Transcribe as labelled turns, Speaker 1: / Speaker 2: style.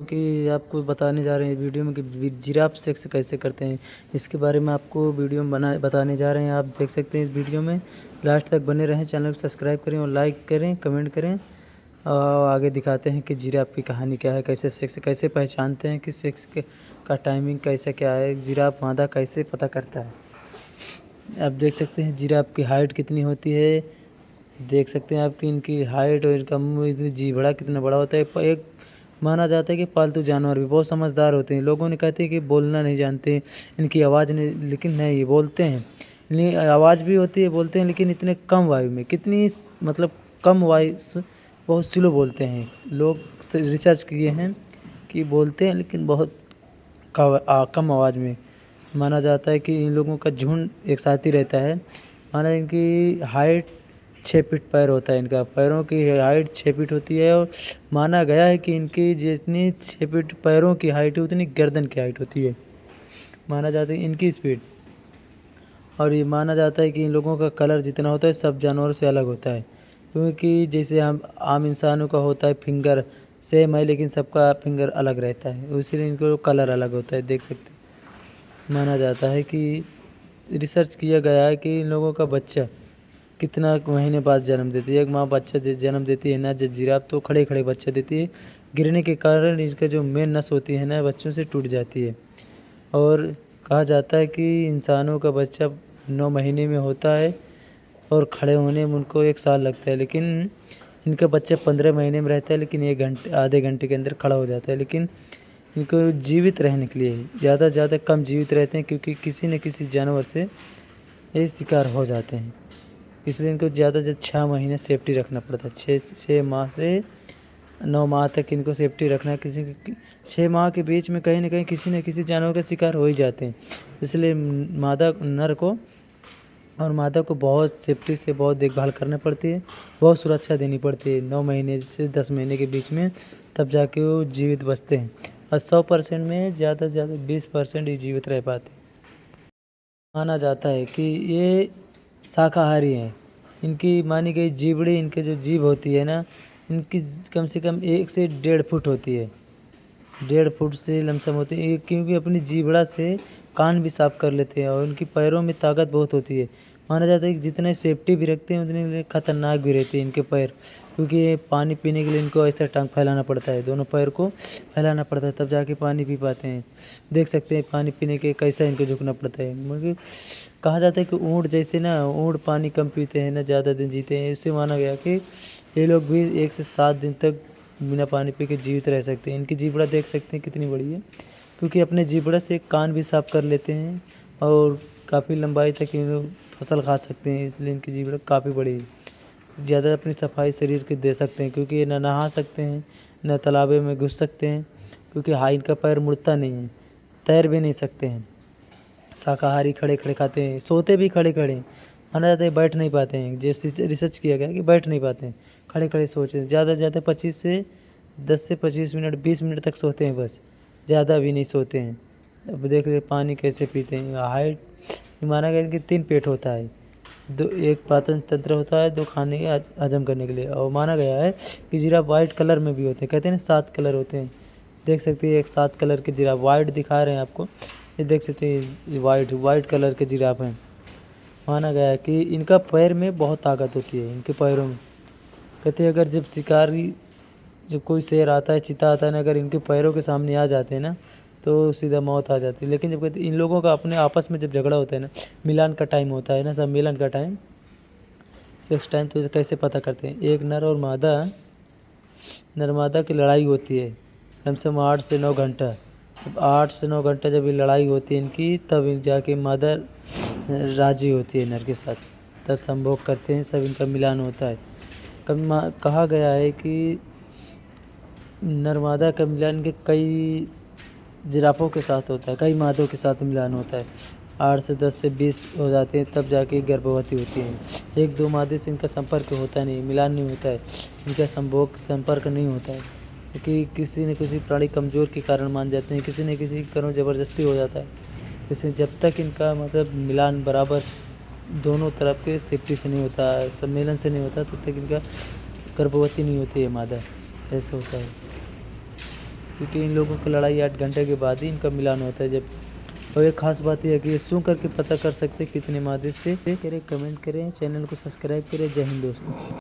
Speaker 1: कि आपको बताने जा रहे हैं वीडियो में कि जिराफ सेक्स कैसे करते हैं। इसके बारे में आपको वीडियो में बताने जा रहे हैं। आप देख सकते हैं इस वीडियो में, लास्ट तक बने रहें। चैनल को सब्सक्राइब करें और लाइक करें, कमेंट करें। और आगे दिखाते हैं कि जिराफ की कहानी क्या है, कैसे सेक्स कैसे पहचानते हैं कि सेक्स का टाइमिंग कैसा क्या है, जिराफ मादा कैसे पता करता है। आप देख सकते हैं जिराफ की हाइट कितनी होती है। देख सकते हैं आपकी इनकी हाइट और इनका मुँह, इतनी जीभड़ा कितना बड़ा होता है। एक माना जाता है कि पालतू जानवर भी बहुत समझदार होते हैं। लोगों ने कहते हैं कि बोलना नहीं जानते, इनकी आवाज़ नहीं, लेकिन नहीं, ये बोलते हैं। इनकी आवाज़ भी होती है, बोलते हैं, लेकिन इतने कम वायु में, कितनी मतलब कम वायु, बहुत स्लो बोलते हैं। लोग रिसर्च किए हैं कि बोलते हैं लेकिन बहुत कम आवाज़ में। माना जाता है कि इन लोगों का झुंड एक साथ ही रहता है। माना इनकी हाइट 6 फीट पैर होता है। इनका पैरों की हाइट 6 फीट होती है और माना गया है कि इनकी जितनी 6 फीट पैरों की हाइट है उतनी गर्दन की हाइट होती है। माना जाता है इनकी स्पीड। और ये माना जाता है कि इन लोगों का कलर जितना होता है सब जानवरों से अलग होता है, क्योंकि जैसे हम आम इंसानों का होता है फिंगर सेम है, लेकिन सबका फिंगर अलग रहता है, इसलिए इनको कलर अलग होता है। देख सकते हैं। माना जाता है कि रिसर्च किया गया है कि इन लोगों का बच्चा कितना महीने बाद जन्म देती है। एक माँ बच्चा जन्म देती है ना जब जिराफ, तो खड़े खड़े बच्चा देती है। गिरने के कारण इसका जो मेन नस होती है ना बच्चों से टूट जाती है। और कहा जाता है कि इंसानों का बच्चा 9 महीने में होता है और खड़े होने में उनको 1 साल लगता है, लेकिन इनका बच्चा 15 महीने में रहता है, लेकिन 1 घंटे आधे घंटे के अंदर खड़ा हो जाता है। लेकिन इनको जीवित रहने के लिए ज़्यादा से ज़्यादा कम जीवित रहते हैं, क्योंकि किसी न किसी जानवर से ये शिकार हो जाते हैं। इसलिए इनको ज़्यादा से 6 महीने सेफ्टी रखना पड़ता है। 6 माह से 9 माह तक इनको सेफ्टी रखना। 6 माह के बीच में कहीं ना कहीं किसी न किसी जानवर का शिकार हो ही जाते हैं। इसलिए मादा नर को और मादा को बहुत सेफ्टी से बहुत देखभाल करनी पड़ती है, बहुत सुरक्षा देनी पड़ती है 9 महीने से 10 महीने के बीच में, तब जाके वो जीवित बचते हैं। और 100% में ज़्यादा से ज़्यादा 20% ही जीवित रह पाते हैं। माना जाता है कि ये शाकाहारी हैं। इनकी मानी गई जीवड़ी, इनके जो जीभ होती है ना, इनकी कम से कम 1 से 1.5 फुट होती है। 1.5 फुट से लमसम होती है, क्योंकि अपनी जीभड़ा से कान भी साफ कर लेते हैं। और उनकी पैरों में ताकत बहुत होती है। माना जाता है कि जितने सेफ्टी भी रखते हैं उतने खतरनाक भी रहते हैं इनके पैर, क्योंकि पानी पीने के लिए इनको ऐसा टांग फैलाना पड़ता है, दोनों पैर को फैलाना पड़ता है, तब जाके पानी पी पाते हैं। देख सकते हैं पानी पीने के कैसा इनको झुकना पड़ता है। मतलब कहा जाता है कि ऊँट जैसे ना, ऊँट पानी कम पीते हैं ना, ज़्यादा दिन जीते हैं। इससे माना गया कि ये लोग भी 1 से 7 दिन तक बिना पानी पी के जीवित रह सकते हैं। इनकी जीभड़ा देख सकते हैं कितनी बड़ी है, क्योंकि अपने जीभड़ा से कान भी साफ कर लेते हैं और काफ़ी लंबाई तक ये लोग फसल खा सकते हैं। इसलिए इनकी जीभड़ा काफ़ी बड़ी है। ज़्यादा अपनी सफाई शरीर की दे सकते हैं, क्योंकि ये न नहा सकते हैं न तालाबे में घुस सकते हैं, क्योंकि इनका पैर मुड़ता नहीं है, तैर भी नहीं सकते हैं। शाकाहारी खड़े खड़े खाते हैं, सोते भी खड़े खड़े। माना जाता है बैठ नहीं पाते हैं, जैसे रिसर्च किया गया कि बैठ नहीं पाते हैं, खड़े खड़े सोचे। ज़्यादा से ज़्यादा 10 से 25 मिनट 20 मिनट तक सोते हैं, बस ज़्यादा भी नहीं सोते हैं। अब देख रहे पानी कैसे पीते हैं। हाइट माना गया कि 3 पेट होता है, 2 एक पाचन तंत्र होता है, 2 खाने के हजम करने के लिए। और माना गया है कि जिराफ वाइट कलर में भी होते हैं। कहते हैं ना 7 कलर होते हैं। देख सकते हैं एक 7 कलर के जिराफ, वाइट दिखा रहे हैं आपको, ये देख सकते हैं वाइट कलर के जिराफ हैं। माना गया है कि इनका पैर में बहुत ताकत होती है, इनके पैरों में। कहते हैं अगर जब कोई शेर आता है, चीता आता है ना, अगर इनके पैरों के सामने आ जाते हैं ना तो सीधा मौत आ जाती है। लेकिन जब कहते इन लोगों का अपने आपस में जब झगड़ा होता है ना, मिलान का टाइम होता है ना, सम्मेलन का टाइम, सेक्स टाइम, तो कैसे पता करते हैं। एक नर और नर मादा की लड़ाई होती है कम से कम 8 से 9 घंटा। जब 8 से 9 घंटा जब ये लड़ाई होती है इनकी, तब जाके मादा राजी होती है नर के साथ, तब संभोग करते हैं, सब इनका मिलान होता है। कहा गया है कि नर मादा का मिलान के कई जिराफों के साथ होता है, कई मादों के साथ मिलान होता है। 8 से 10 से 20 हो जाते हैं, तब जाके गर्भवती होती हैं। 1-2 मादे से इनका संपर्क होता नहीं, मिलान नहीं होता है, इनका संपर्क नहीं होता है, क्योंकि किसी न किसी प्राणी कमज़ोर के कारण मान जाते हैं, किसी न किसी कारण ज़बरदस्ती हो जाता है। इसलिए जब तक इनका मतलब मिलान बराबर दोनों तरफ के सेफ्टी से नहीं होता है, सम्मेलन से नहीं होता, तब तक इनका गर्भवती नहीं होती है मादा, ऐसा होता है। क्योंकि इन लोगों की लड़ाई 8 घंटे के बाद ही इनका मिलान होता है जब। और एक खास बात यह है कि ये सूंघ करके पता कर सकते हैं कितने मादे से। करें, कमेंट करें, चैनल को सब्सक्राइब करें। जय हिंद दोस्तों।